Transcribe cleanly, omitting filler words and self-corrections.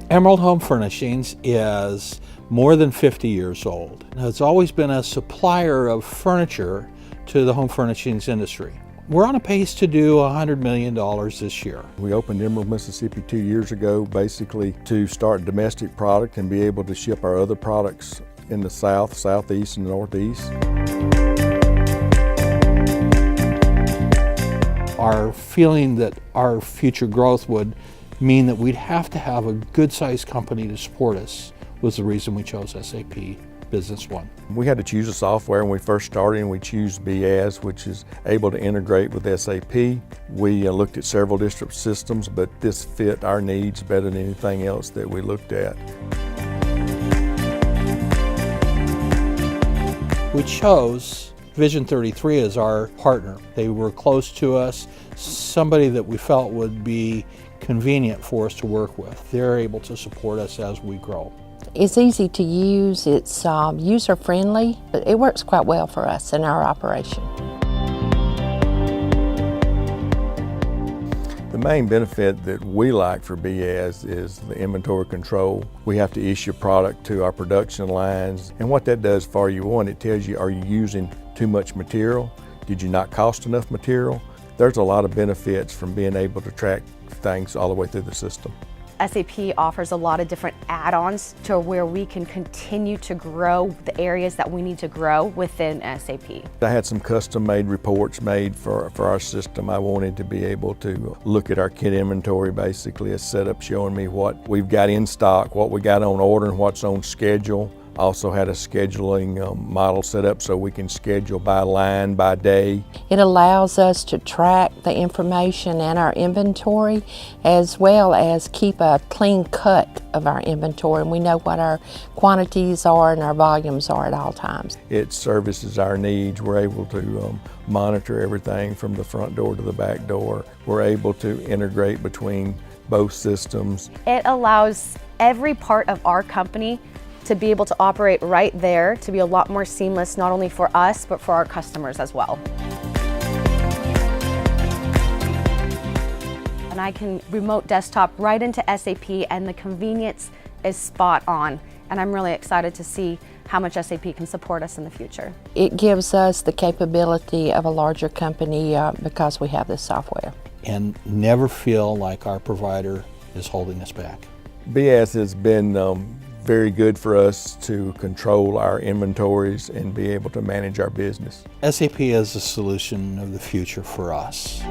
Emerald Home Furnishings is more than 50 years old. It's always been a supplier of furniture to the home furnishings industry. We're on a pace to do $100 million this year. We opened Emerald, Mississippi 2 years ago, basically to start domestic product and be able to ship our other products in the south, southeast, and northeast. Our feeling that our future growth would mean that we'd have to have a good-sized company to support us was the reason we chose SAP Business One. We had to choose a software when we first started, and we chose Beas, which is able to integrate with SAP. We looked at several different systems, but this fit our needs better than anything else that we looked at. We chose Vision 33 as our partner. They were close to us, somebody that we felt would be convenient for us to work with. They're able to support us as we grow. It's easy to use, it's user-friendly, but it works quite well for us in our operation. The main benefit that we like for Beas is the inventory control. We have to issue product to our production lines, and what that does for you, one, it tells you, are you using too much material? Did you not cost enough material? There's a lot of benefits from being able to track things all the way through the system. SAP offers a lot of different add-ons to where we can continue to grow the areas that we need to grow within SAP. I had some custom-made reports made for our system. I wanted to be able to look at our kit inventory, basically a setup showing me what we've got in stock, what we got on order, and what's on schedule. Also had a scheduling model set up so we can schedule by line, by day. It allows us to track the information and our inventory, as well as keep a clean cut of our inventory, and we know what our quantities are and our volumes are at all times. It services our needs. We're able to monitor everything from the front door to the back door. We're able to integrate between both systems. It allows every part of our company to be able to operate right there, to be a lot more seamless, not only for us, but for our customers as well. And I can remote desktop right into SAP, and the convenience is spot on. And I'm really excited to see how much SAP can support us in the future. It gives us the capability of a larger company because we have this software. And never feel like our provider is holding us back. Beas has been very good for us to control our inventories and be able to manage our business. SAP is the solution of the future for us.